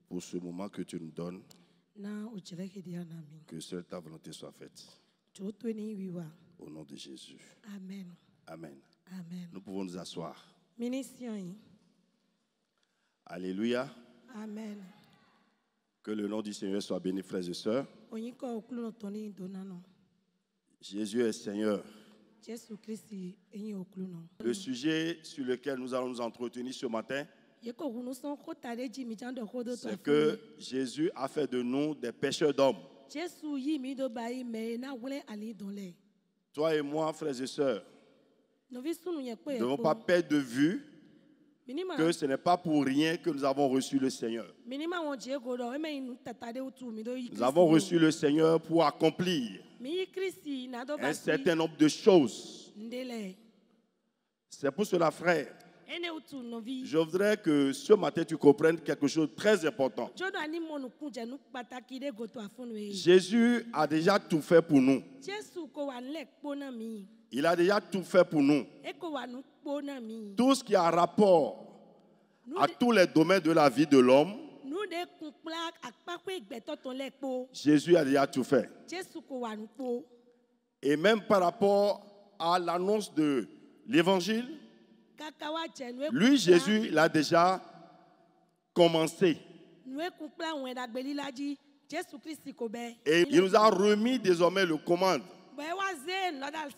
pour ce moment que tu nous donnes, que seule ta volonté soit faite. Au nom de Jésus. Amen. Amen. Amen. Nous pouvons nous asseoir. Mission. Alléluia. Amen. Que le nom du Seigneur soit béni, frères et sœurs. Jésus est Seigneur. Le sujet sur lequel nous allons nous entretenir ce matin, c'est que Jésus a fait de nous des pêcheurs d'hommes. Toi et moi, frères et sœurs, nous ne devons pas perdre de vue que ce n'est pas pour rien que nous avons reçu le Seigneur. Nous avons reçu le Seigneur pour accomplir un certain nombre de choses. C'est pour cela, frère, je voudrais que ce matin tu comprennes quelque chose de très important. Jésus a déjà tout fait pour nous. Il a déjà tout fait pour nous. Tout ce qui a rapport à tous les domaines de la vie de l'homme, Jésus a déjà tout fait. Et même par rapport à l'annonce de l'évangile, lui, Jésus, l'a déjà commencé. Et il nous a remis désormais le commande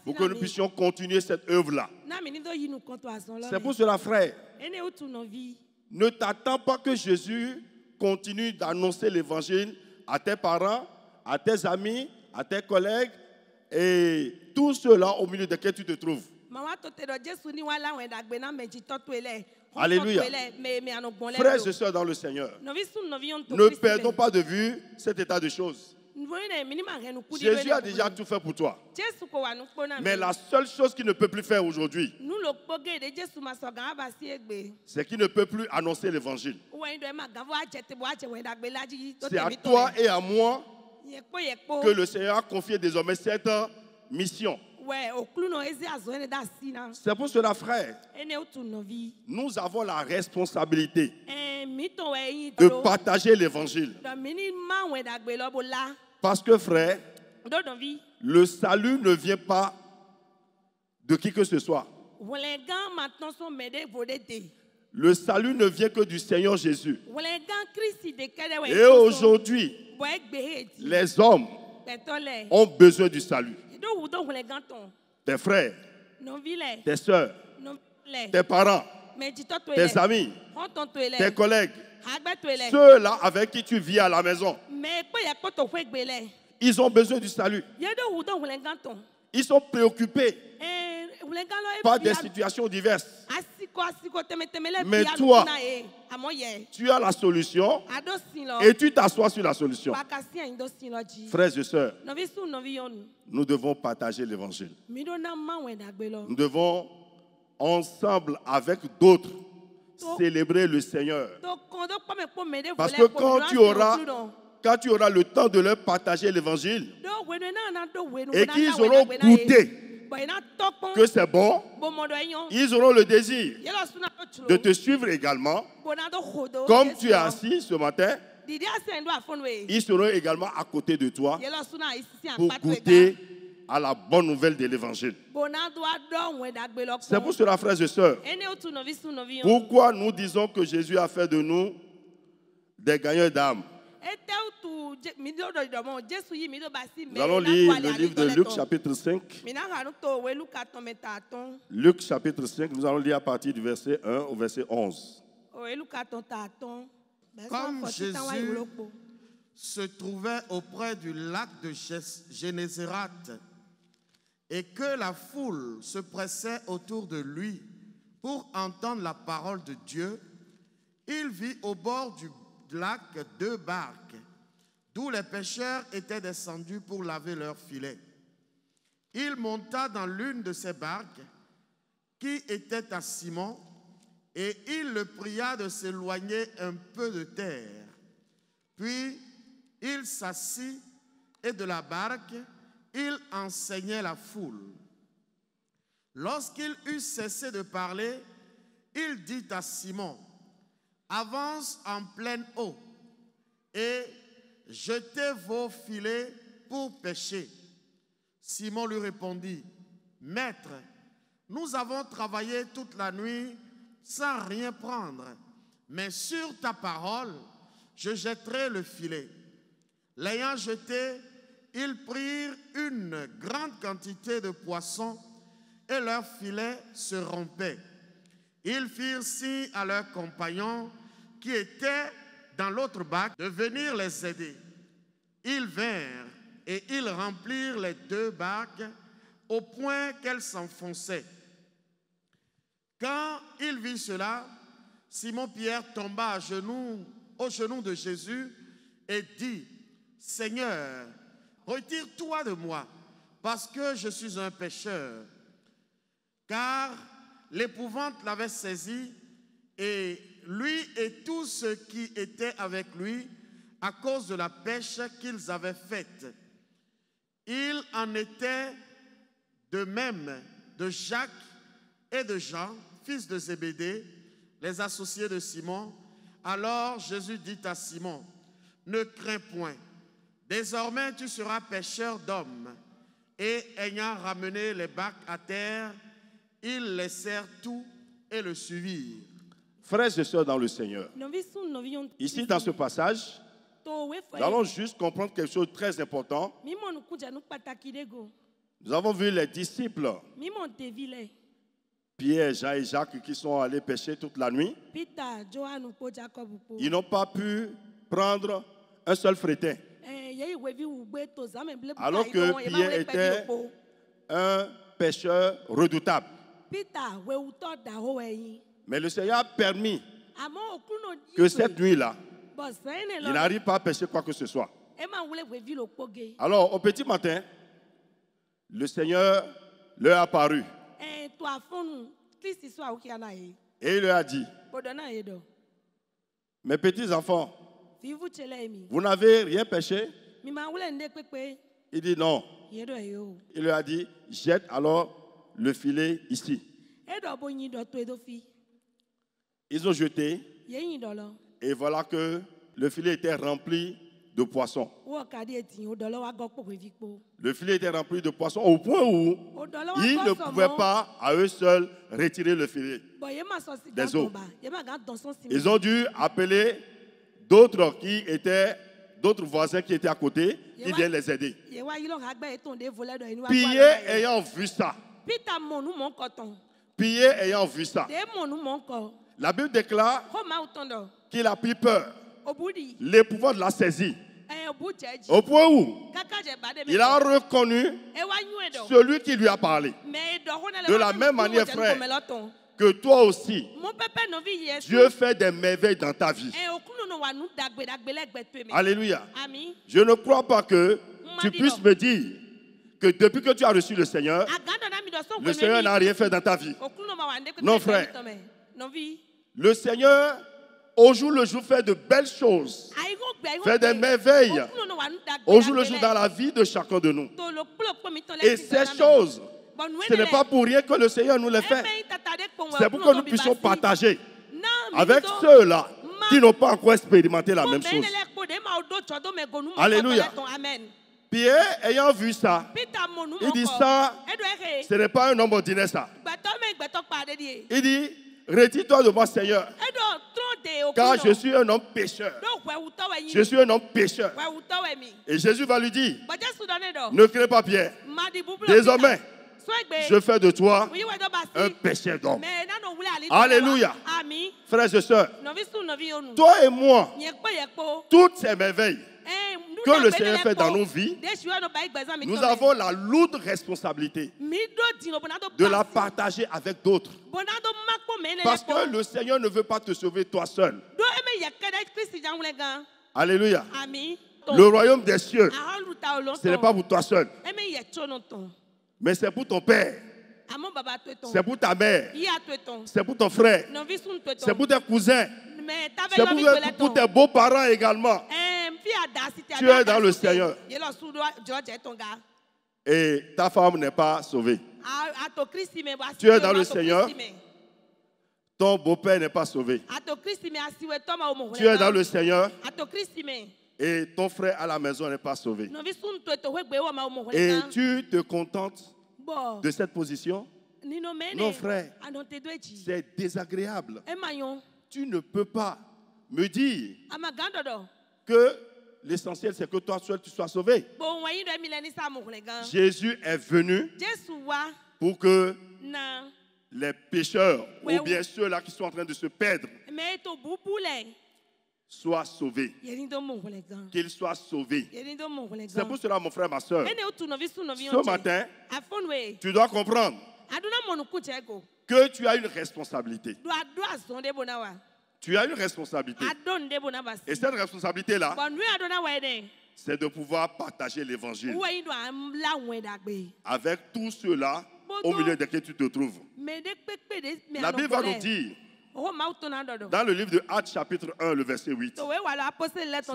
pour que nous puissions continuer cette œuvre-là. C'est pour cela, frère, ne t'attends pas que Jésus continue d'annoncer l'évangile à tes parents, à tes amis, à tes collègues et tous ceux-là au milieu desquels tu te trouves. Alléluia. Frères et sœurs dans le Seigneur, ne perdons pas de vue cet état de choses. Jésus a déjà tout fait pour toi. Mais la seule chose qu'il ne peut plus faire aujourd'hui, c'est qu'il ne peut plus annoncer l'évangile. C'est à toi et à moi que le Seigneur a confié désormais cette mission. C'est pour cela, frère, nous avons la responsabilité de partager l'évangile. Parce que, frère, le salut ne vient pas de qui que ce soit. Le salut ne vient que du Seigneur Jésus. Et aujourd'hui, les hommes ont besoin du salut. Tes frères, tes soeurs, tes parents, tes amis, tes collègues, ceux-là avec qui tu vis à la maison, ils ont besoin du salut. Ils sont préoccupés par des situations diverses. Mais toi, tu as la solution et tu t'assois sur la solution. Frères et sœurs, nous devons partager l'évangile. Nous devons, ensemble avec d'autres, célébrer le Seigneur. Parce que quand tu auras le temps de leur partager l'évangile et qu'ils auront goûté que c'est bon, ils auront le désir de te suivre également. Comme tu es assis ce matin, ils seront également à côté de toi pour goûter à la bonne nouvelle de l'évangile. C'est pour cela, frères et sœurs, pourquoi nous disons que Jésus a fait de nous des gagneurs d'âme. Nous allons lire le livre de Luc chapitre 5. Luc chapitre 5, nous allons lire à partir du verset 1 au verset 11. Comme Jésus se trouvait auprès du lac de Génésaret et que la foule se pressait autour de lui pour entendre la parole de Dieu, il vit au bord du lac 2 barques, d'où les pêcheurs étaient descendus pour laver leurs filets. Il monta dans l'une de ces barques, qui était à Simon, et il le pria de s'éloigner un peu de terre. Puis il s'assit, et de la barque, il enseignait la foule. Lorsqu'il eut cessé de parler, il dit à Simon: avance en pleine eau et jetez vos filets pour pêcher. Simon lui répondit, Maître, nous avons travaillé toute la nuit sans rien prendre, mais sur ta parole, je jetterai le filet. L'ayant jeté, ils prirent une grande quantité de poissons et leur filet se rompait. Ils firent signe à leurs compagnons qui étaient dans l'autre bac de venir les aider. Ils vinrent et ils remplirent les 2 bacs au point qu'elles s'enfonçaient. Quand il vit cela, Simon-Pierre tomba au genou de Jésus et dit, Seigneur, retire-toi de moi, parce que je suis un pécheur. Car l'épouvante l'avait saisi, et lui et tous ceux qui étaient avec lui, à cause de la pêche qu'ils avaient faite. Il en était de même de Jacques et de Jean, fils de Zébédée, les associés de Simon. Alors Jésus dit à Simon, ne crains point, désormais tu seras pêcheur d'hommes. Et ayant ramené les bacs à terre, ils laissèrent tout et le suivirent. Frères et sœurs dans le Seigneur, ici dans ce passage, nous allons juste comprendre quelque chose de très important. Nous avons vu les disciples, Pierre, Jean et Jacques, qui sont allés pêcher toute la nuit. Ils n'ont pas pu prendre un seul frétin. Alors que Pierre était un pêcheur redoutable. Mais le Seigneur a permis que cette nuit-là, il n'arrive pas à pêcher quoi que ce soit. Alors, au petit matin, le Seigneur leur a apparu. Et il leur a dit, mes petits enfants, vous n'avez rien pêché? Il dit non. Il leur a dit, jette alors le filet ici. Ils ont jeté et voilà que le filet était rempli de poissons. Le filet était rempli de poissons au point où ils ne pouvaient pas à eux seuls retirer le filet des eaux. Ils ont dû appeler d'autres voisins qui étaient à côté, qui viennent les aider. Pierre ayant vu ça, la Bible déclare qu'il a pris peur. L'épouvante l'a saisi. Au point où il a reconnu celui qui lui a parlé. De la même manière, frère, que toi aussi, Dieu fait des merveilles dans ta vie. Alléluia. Je ne crois pas que tu puisses me dire que depuis que tu as reçu le Seigneur n'a rien fait dans ta vie. Non, frère. Le Seigneur, au jour le jour, fait de belles choses, fait des merveilles, au jour le jour dans la vie de chacun de nous. Et ces choses, ce n'est pas pour rien que le Seigneur nous les fait. C'est pour que nous puissions partager avec ceux-là qui n'ont pas encore expérimenté la même chose. Alléluia. Pierre, ayant vu ça, il dit ça, ce n'est pas un homme ordinaire ça. Il dit, retire-toi de moi, Seigneur, car je suis un homme pécheur. Je suis un homme pécheur. Et Jésus va lui dire, ne crains pas, Pierre. Désormais, je fais de toi un pécheur d'homme. Alléluia. Frères et sœurs, toi et moi, toutes ces merveilles que le Seigneur fait dans nos vies, nous avons la lourde responsabilité de la partager avec d'autres. Parce que le Seigneur ne veut pas te sauver toi seul. Alléluia. Le royaume des cieux, ce n'est pas pour toi seul, mais c'est pour ton père, c'est pour ta mère, c'est pour ton frère, c'est pour tes cousins, c'est pour tes beaux-parents également. Tu es dans le Seigneur et ta femme n'est pas sauvée. Tu es dans le Seigneur, Ton beau-père n'est pas sauvé. Tu es dans le Seigneur. Et ton frère à la maison n'est pas sauvé. Et tu te contentes de cette position? Non, frère. C'est désagréable. Tu ne peux pas me dire que l'essentiel c'est que toi seul tu sois sauvé. Jésus est venu pour que les pécheurs ou bien ceux-là qui sont en train de se perdre soient sauvés. Qu'ils soient sauvés. C'est pour cela, mon frère, ma soeur, ce matin, tu dois comprendre que tu as une responsabilité. Tu as une responsabilité. Et cette responsabilité-là, c'est de pouvoir partager l'évangile avec tous ceux-là au milieu desquels tu te trouves. La Bible va nous dire, dans le livre de Actes chapitre 1, le verset 8, c'est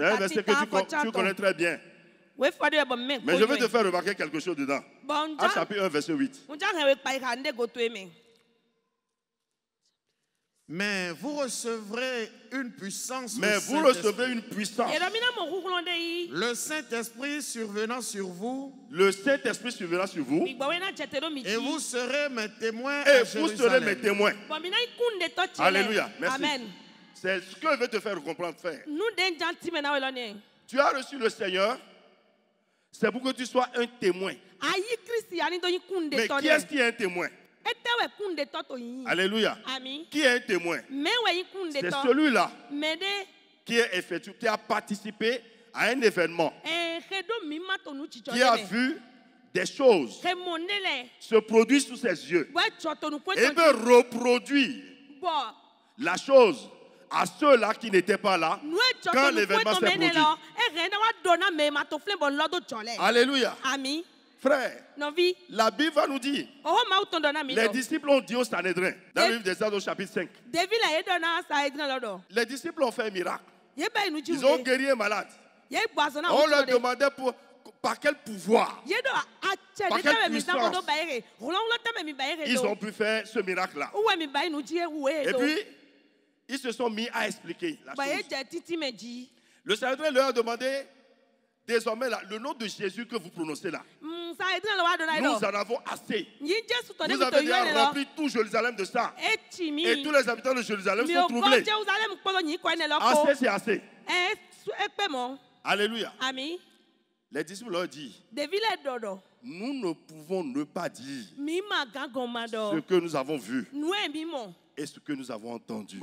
un verset que tu connais très bien. Mais je vais te faire remarquer quelque chose dedans. Actes chapitre 1, verset 8. Mais vous recevrez une puissance. Mais vous recevrez une puissance. Le Saint-Esprit survenant sur vous. Le Saint-Esprit survenant sur vous. Et vous serez mes témoins. Et vous serez mes témoins. Alléluia. Merci. C'est ce que je veux te faire comprendre, frère. Tu as reçu le Seigneur. C'est pour que tu sois un témoin. Mais qui est-ce qui est un témoin? Alléluia. Qui est un témoin? C'est celui-là qui est effectué, qui a participé à un événement, qui a vu des choses se produire sous ses yeux et de reproduire la chose à ceux-là qui n'étaient pas là quand l'événement s'est produit. Alléluia. Frère, la Bible va nous dire, les disciples ont dit au Sanhédrin, dans le livre des Actes au chapitre 5, les disciples ont fait un miracle. Ils ont guéri un malade. On leur demandait par quel pouvoir, par quelle puissance ils ont pu faire ce miracle-là. Et puis, ils se sont mis à expliquer la chose. Le Sanhédrin leur a demandé, désormais, là, le nom de Jésus que vous prononcez là, nous en avons assez. Vous avez déjà rempli tout Jérusalem de ça. Et tous les habitants de Jérusalem sont troublés. Assez, c'est assez. Alléluia. Les disciples leur disent, nous ne pouvons ne pas dire ce que nous avons vu et ce que nous avons entendu.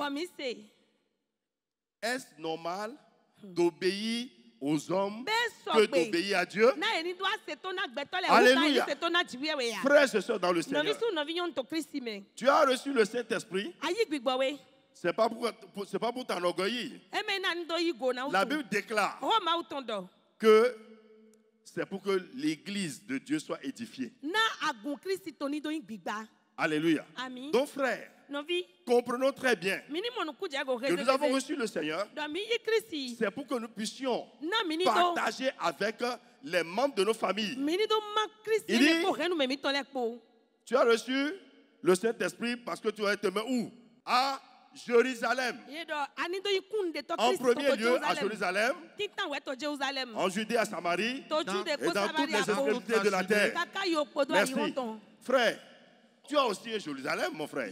Est-ce normal d'obéir aux hommes que d'obéir à Dieu? Alléluia. Frères et sœurs dans le Seigneur, tu as reçu le Saint-Esprit. Ce n'est pas pour t'enorgueillir. La Bible déclare que c'est pour que l'église de Dieu soit édifiée. Alléluia. Donc frère, comprenons très bien que nous avons reçu le Seigneur. C'est pour que nous puissions partager avec les membres de nos familles. Il dit, tu as reçu le Saint-Esprit parce que tu as été où? À Jérusalem. En premier lieu à Jérusalem, en Judée à Samarie, et dans toutes les extrémités de la terre. Merci. Frère, tu as aussi un Jérusalem, mon frère.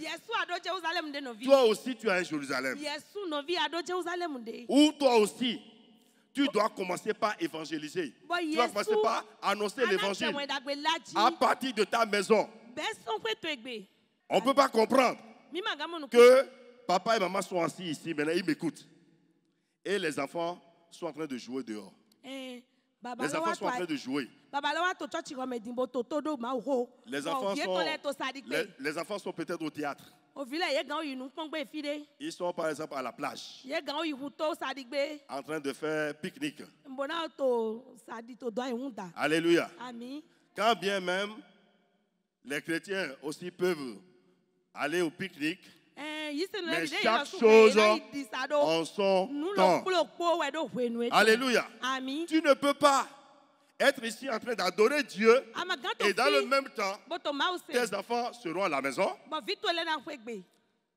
Toi aussi, tu as un Jérusalem. Ou toi aussi, tu dois commencer par évangéliser. Tu dois commencer par annoncer l'évangile à partir de ta maison. On ne peut pas comprendre que papa et maman sont assis ici, maintenant ils m'écoutent. Et les enfants sont en train de jouer dehors. Les enfants sont en train de jouer. Les enfants sont peut-être au théâtre. Ils sont par exemple à la plage, en train de faire pique-nique. Alléluia. Quand bien même les chrétiens aussi peuvent aller au pique-nique, mais chaque chose en son temps. Alléluia. Tu ne peux pas être ici en train d'adorer Dieu et dans le même temps, tes enfants seront à la maison.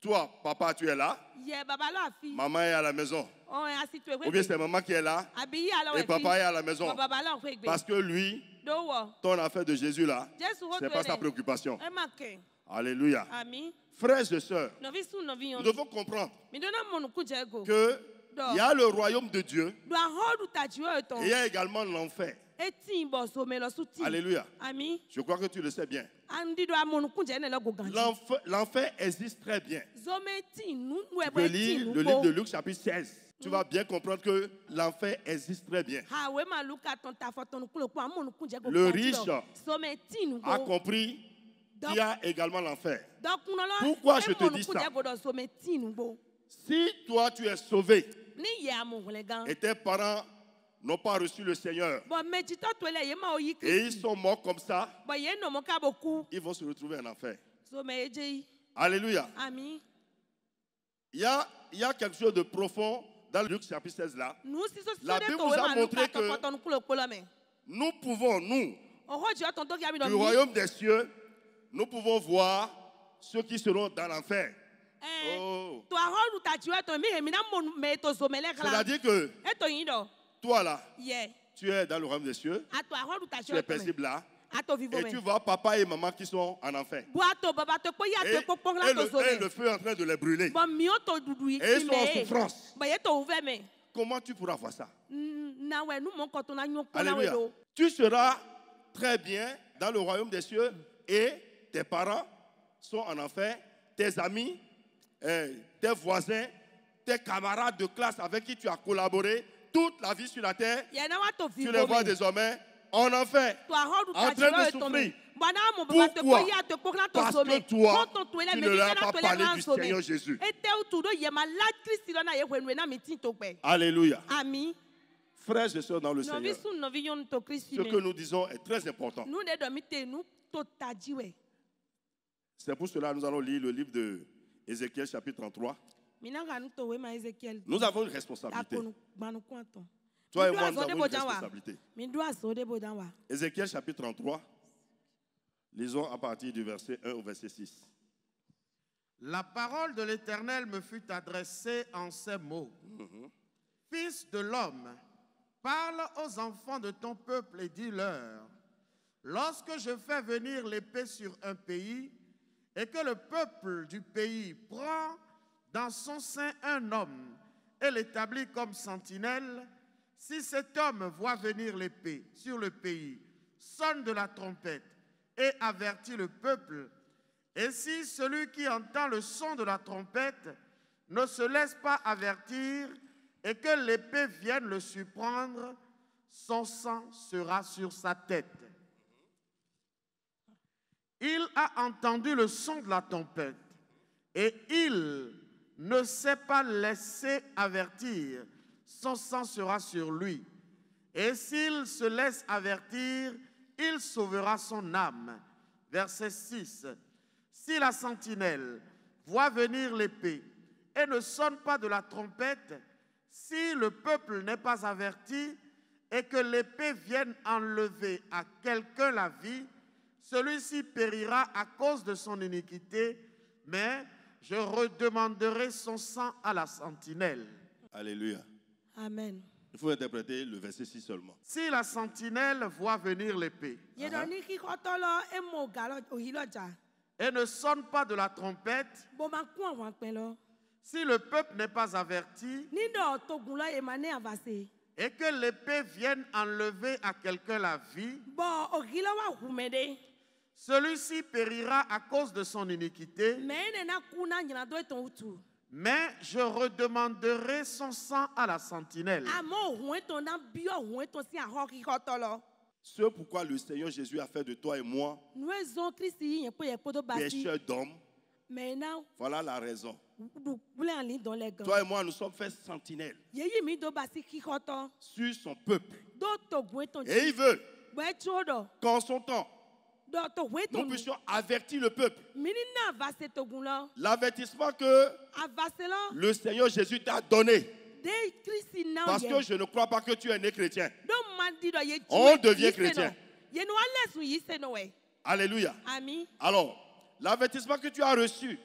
Toi, papa, tu es là. Maman est à la maison. Ou bien c'est maman qui est là. Et papa est à la maison. Parce que lui, ton affaire de Jésus là, ce n'est pas sa préoccupation. Alléluia. Frères et sœurs, nous devons comprendre que il y a le royaume de Dieu et il y a également l'enfer. Alléluia. Je crois que tu le sais bien. L'enfer existe très bien. Tu peux lire le livre de Luc chapitre 16. Tu vas bien comprendre que l'enfer existe très bien. Le riche a compris qu'il y a également l'enfer. Pourquoi je te dis ça? Si toi tu es sauvé et tes parents n'ont pas reçu le Seigneur et ils sont morts comme ça, ils vont se retrouver en enfer. Alléluia. Il y a quelque chose de profond dans Luc chapitre 16 là. La Bible nous a montré que nous pouvons, du royaume des cieux, nous pouvons voir ceux qui seront dans l'enfer. Oh. C'est-à-dire que toi là, tu es dans le royaume des cieux, tu es paisible là, et tu vois papa et maman qui sont en enfer. Et le feu est en train de les brûler. Et ils sont en souffrance. Comment tu pourras voir ça? Alléluia. Tu seras très bien dans le royaume des cieux et tes parents sont en enfer, tes amis, tes voisins, tes camarades de classe avec qui tu as collaboré toute la vie sur la terre, tu les vois désormais en enfer, en train de souffrir. Pourquoi? Parce que toi, tu ne leur as pas parlé du Seigneur Jésus. Alléluia. Frères et sœurs dans le Seigneur, ce que nous disons est très important. C'est pour cela que nous allons lire le livre de Ézéchiel chapitre 33. Nous avons une responsabilité. Toi et moi, nous avons une responsabilité. Ézéchiel chapitre 33. Lisons à partir du verset 1 au verset 6. La parole de l'Éternel me fut adressée en ces mots. Fils de l'homme, parle aux enfants de ton peuple et dis-leur, lorsque je fais venir l'épée sur un pays et que le peuple du pays prend dans son sein un homme et l'établit comme sentinelle, si cet homme voit venir l'épée sur le pays, sonne de la trompette et avertit le peuple, et si celui qui entend le son de la trompette ne se laisse pas avertir et que l'épée vienne le surprendre, son sang sera sur sa tête. Il a entendu le son de la tempête et il ne s'est pas laissé avertir, son sang sera sur lui. Et s'il se laisse avertir, il sauvera son âme. Verset 6. Si la sentinelle voit venir l'épée et ne sonne pas de la trompette, si le peuple n'est pas averti et que l'épée vienne enlever à quelqu'un la vie, celui-ci périra à cause de son iniquité, mais je redemanderai son sang à la sentinelle. Alléluia. Amen. Il faut interpréter le verset 6 seulement. Si la sentinelle voit venir l'épée et ne sonne pas de la trompette, si le peuple n'est pas averti et que l'épée vienne enlever à quelqu'un la vie, celui-ci périra à cause de son iniquité, mais je redemanderai son sang à la sentinelle. Ce pourquoi le Seigneur Jésus a fait de toi et moi des chers d'hommes. Voilà la raison. Toi et moi, nous sommes faits sentinelles sur son peuple. Et il veut qu'en son temps, nous puissions avertir le peuple. L'avertissement que le Seigneur Jésus t'a donné. Parce que je ne crois pas que tu es né chrétien. On devient chrétien. Alléluia. Alors, L'avertissement que tu as reçu.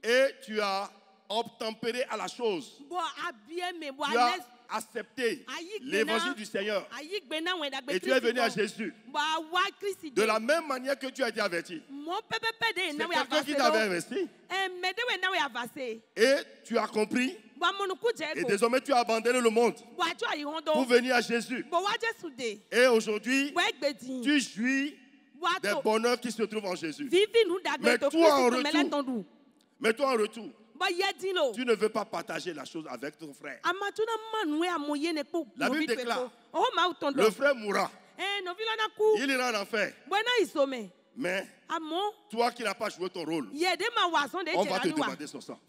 Et tu as obtempéré à la chose. Tu as accepté l'évangile du Seigneur. Et tu es venu à Jésus. De la même manière que tu as été averti. C'est quelqu'un qui t'avait investi. Et tu as compris. Et désormais tu as abandonné le monde pour venir à Jésus. Et aujourd'hui, tu jouis des bonheurs qui se trouvent en Jésus. Mais toi en retour, tu ne veux pas partager la chose avec ton frère. La Bible déclare, le frère mourra. Il ira en enfer. Mais toi qui n'as pas joué ton rôle, on va te demander son sang.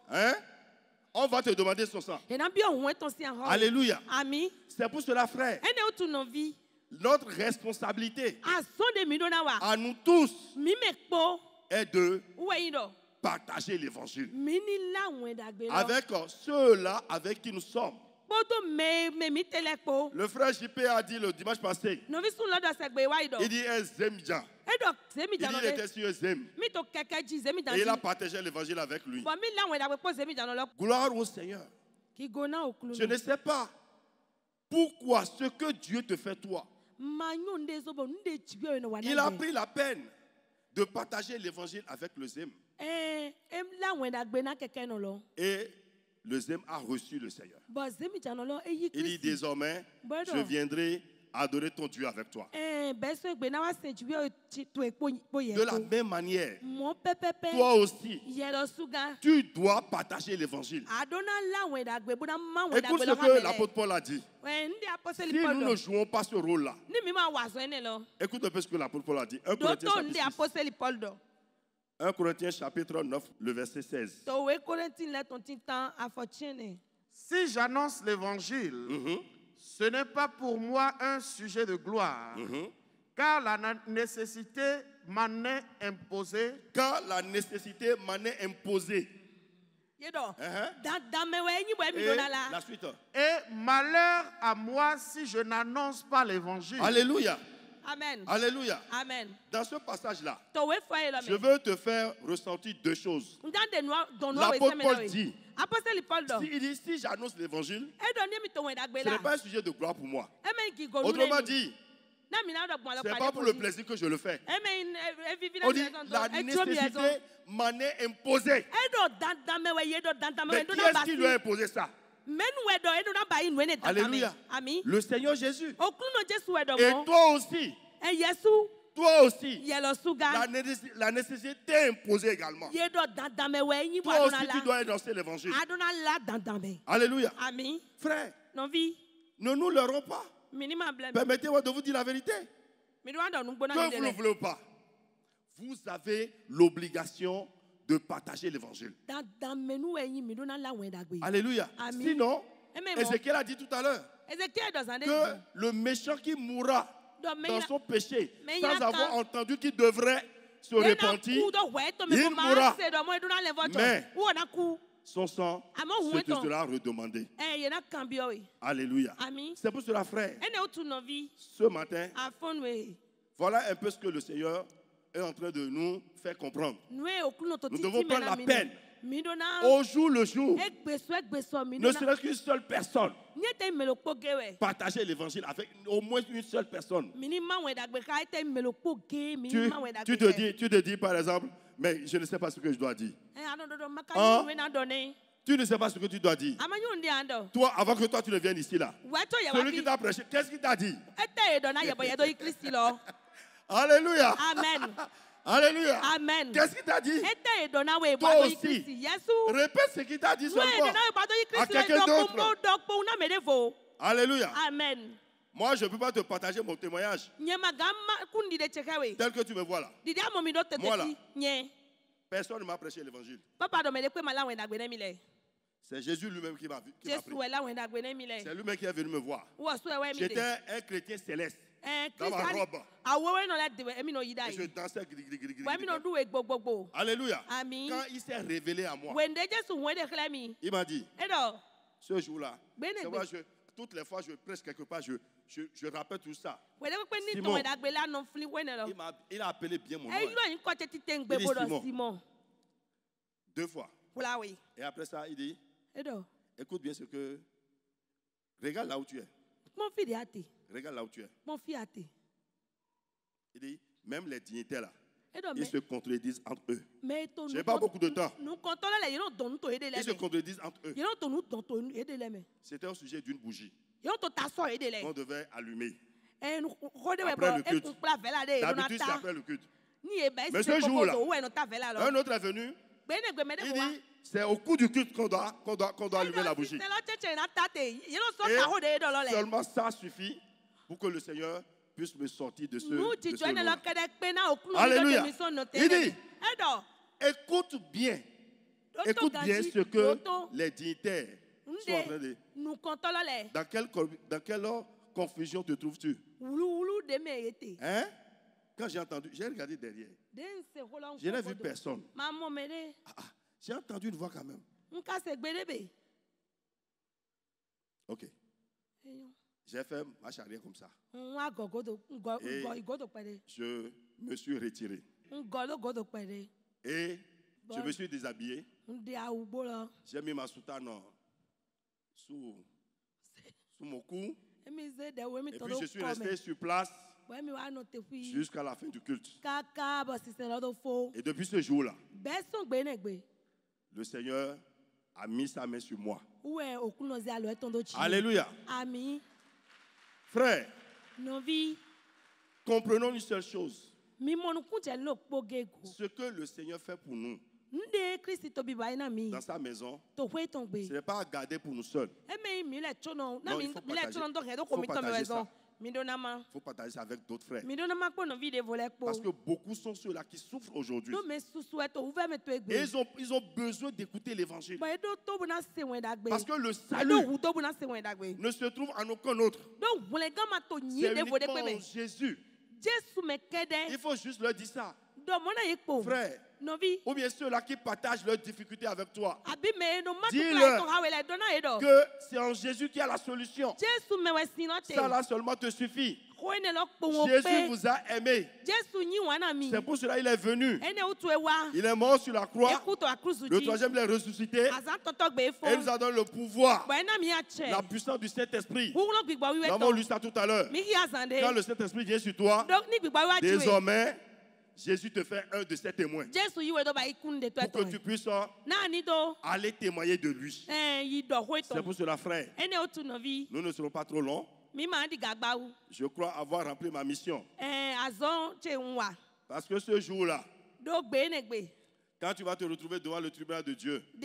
Hein? On va te demander son sang. Alléluia. C'est pour cela, frère, notre responsabilité à nous tous est de partager l'évangile avec ceux-là avec qui nous sommes. Le frère JP a dit le dimanche passé, il dit Zemja. Il dit il était sur Zem. Et il a partagé l'évangile avec lui. Gloire au Seigneur. Je ne sais pas pourquoi ce que Dieu te fait toi. Il a pris la peine de partager l'évangile avec le Zem. Et le Zem a reçu le Seigneur. Il dit désormais, je viendrai adorer ton Dieu avec toi. De la même manière, toi aussi, tu dois partager l'évangile. Écoute ce que l'apôtre Paul a dit. Si nous ne jouons pas ce rôle-là, écoute un peu ce que l'apôtre Paul a dit. 1 Corinthiens chapitre 9, le verset 16. Si j'annonce l'évangile, ce n'est pas pour moi un sujet de gloire, car la nécessité m'en est imposée. Car la nécessité m'en est imposée. Et la suite. Et malheur à moi si je n'annonce pas l'évangile. Alléluia. Amen. Alléluia. Amen. Dans ce passage-là, je veux te faire ressentir deux choses. L'apôtre Paul dit, il dit, si j'annonce l'évangile, ce n'est pas un sujet de gloire pour moi. Autrement dit, ce n'est pas pour le plaisir que je le fais. On dit, la nécessité m'en est imposée. Mais qui est-ce qui lui a imposé ça? Alléluia. Le Seigneur Jésus. Et toi aussi. Toi aussi. La nécessité t'est imposée également. Toi aussi, tu dois annoncer l'évangile. Alléluia. Frère, ne nous leurrons pas. Permettez-moi de vous dire la vérité. Que vous ne voulez pas. Vous avez l'obligation de partager l'évangile. Alléluia. Sinon, Ézéchiel a dit tout à l'heure que le méchant qui mourra dans son péché sans avoir entendu qu'il devrait se repentir, il mourra. Mais son sang se te sera redemandé. Alléluia. C'est pour cela, frère, ce matin, voilà un peu ce que le Seigneur est en train de nous faire comprendre. Nous devons prendre la peine au jour le jour, ne serait-ce qu'une seule personne, partager l'évangile avec au moins une seule personne. Tu te dis par exemple, mais je ne sais pas ce que je dois dire. Tu ne sais pas ce que tu dois dire. Toi, avant que toi tu ne viennes ici là, celui qui t'a prêché, qu'est-ce qu'il t'a dit? Alléluia. Amen. Alléluia. Amen. Qu'est-ce qu'il t'a dit? Toi aussi. Répète ce qu'il t'a dit seulement à quelqu'un d'autre. Alléluia. Amen. Moi, je ne peux pas te partager mon témoignage tel que tu me vois là. Moi là, personne ne m'a prêché l'évangile. C'est Jésus lui-même qui m'a pris. C'est lui-même qui est venu me voir. J'étais un chrétien céleste. Dans ma robe. Et je dansais. Alléluia. Quand il s'est révélé à moi, il m'a dit, ce jour-là, toutes les fois que je prêche quelque part, je rappelle tout ça. Simon, il a appelé bien mon nom. Il dit Simon. 2 fois. Et après ça, il dit, écoute bien ce que... Regarde là où tu es. Regarde là où tu es. Il dit, même les dignitaires là, ils se contredisent entre eux. Je n'ai pas beaucoup de temps. Ils se contredisent entre eux. C'était au sujet d'une bougie qu'on devait allumer après le culte. D'habitude, c'est après le culte. Mais ce jour-là, un autre est venu. Il dit, c'est au cours du culte qu'on doit allumer la bougie. Et seulement ça suffit pour que le Seigneur puisse me sortir de ce lot. Alléluia. Il dit, écoute bien ce que les dignitaires sont en train de... Dans quelle confusion te trouves-tu? Hein? Quand j'ai entendu, j'ai regardé derrière. Je n'ai vu personne. J'ai entendu une voix quand même. Ok. J'ai fait marche arrière comme ça. Et je me suis retiré. Et je me suis déshabillé. J'ai mis ma soutane sous mon cou. Et puis je suis resté sur place jusqu'à la fin du culte. Et depuis ce jour-là, le Seigneur a mis sa main sur moi. Alléluia. Frère, comprenons une seule chose. Ce que le Seigneur fait pour nous dans sa maison, ce n'est pas à garder pour nous seuls. Non, il faut partager ça. Il faut partager ça avec d'autres frères. Parce que beaucoup sont ceux-là qui souffrent aujourd'hui. Et ils ont besoin d'écouter l'évangile. Parce que le salut ne se trouve en aucun autre. C'est uniquement en Jésus. Il faut juste leur dire ça. Frère, ou bien ceux-là qui partagent leurs difficultés avec toi, dis-leur que c'est en Jésus qu'il y a la solution. Ça là seulement te suffit. Jésus vous a aimé. C'est pour cela qu'il est venu. Il est mort sur la croix. Le 3e, il est ressuscité. Et il nous a donné le pouvoir, la puissance du Saint-Esprit. Nous avons lu ça tout à l'heure. Quand le Saint-Esprit vient sur toi, désormais, Jésus te fait un de ses témoins pour que tu puisses aller témoigner de lui. C'est pour cela, frère, nous ne serons pas trop longs. Je crois avoir rempli ma mission. Parce que ce jour-là, quand tu vas te retrouver devant le tribunal de Dieu, et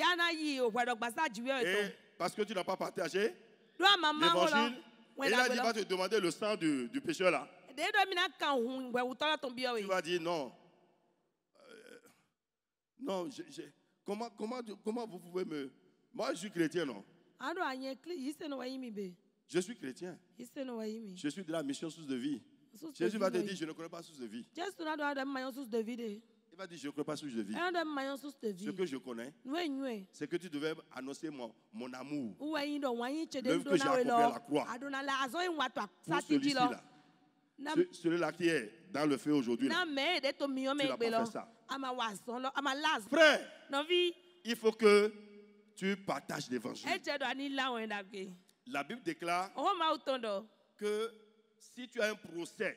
parce que tu n'as pas partagé l'évangile, il a dit, va te demander le sang du pécheur là. Tu vas dire non. Non, comment vous pouvez me... Moi, je suis chrétien, non? Je suis chrétien. Je suis de la mission source de vie. Jésus va te dire, je ne connais pas source de vie. Il va dire, je ne connais pas source de vie. Ce que je connais, c'est que tu devais annoncer mon amour. L'œuvre que j'ai accomplie à la croix. Pour celui-ci-là. Celui-là qui est dans le feu aujourd'hui, tu n'as pas fait ça. Frère, il faut que tu partages l'évangile. La Bible déclare que si tu as un procès,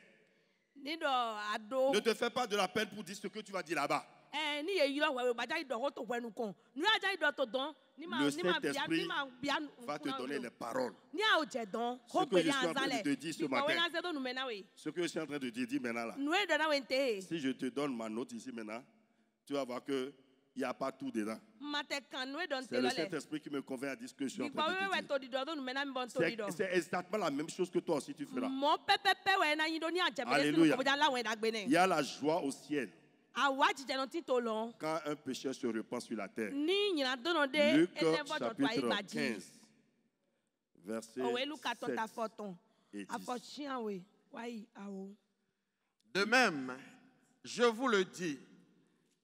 ne te fais pas de la peine pour dire ce que tu vas dire là-bas. Le Saint-Esprit va te donner les paroles. Ce que je suis en train de te dire ce matin, ce que je suis en train de te dire maintenant là, si je te donne ma note ici maintenant, tu vas voir qu'il n'y a pas tout dedans. C'est le Saint-Esprit qui me convainc à dire ce que je suis en train de te dire. C'est exactement la même chose que toi aussi tu feras. Alléluia. Il y a la joie au ciel quand un pécheur se repent sur la terre. Luc chapitre 15, verset 7 et 10. De même, je vous le dis,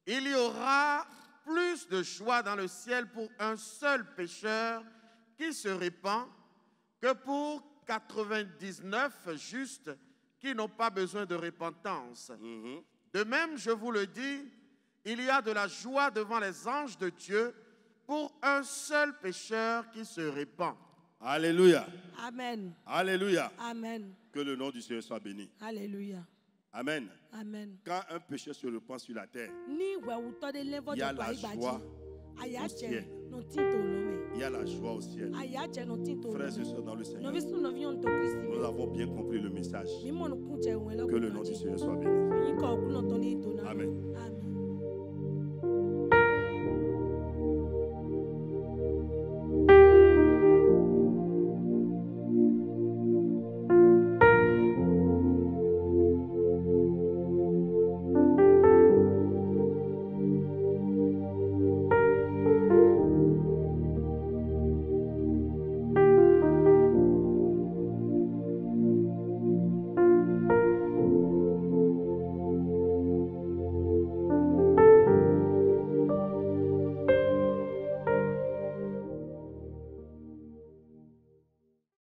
il y aura plus de joie dans le ciel pour un seul pécheur qui se répand que pour 99 justes qui n'ont pas besoin de repentance. De même, je vous le dis, il y a de la joie devant les anges de Dieu pour un seul pécheur qui se répand. Alléluia. Amen. Alléluia. Amen. Que le nom du Seigneur soit béni. Alléluia. Amen. Amen. Quand un pécheur se repent sur la terre, il y a la joie au ciel. Il y a la joie au ciel. Frères et sœurs dans le Seigneur, nous avons bien compris le message. Que le nom du Seigneur soit béni. Amen.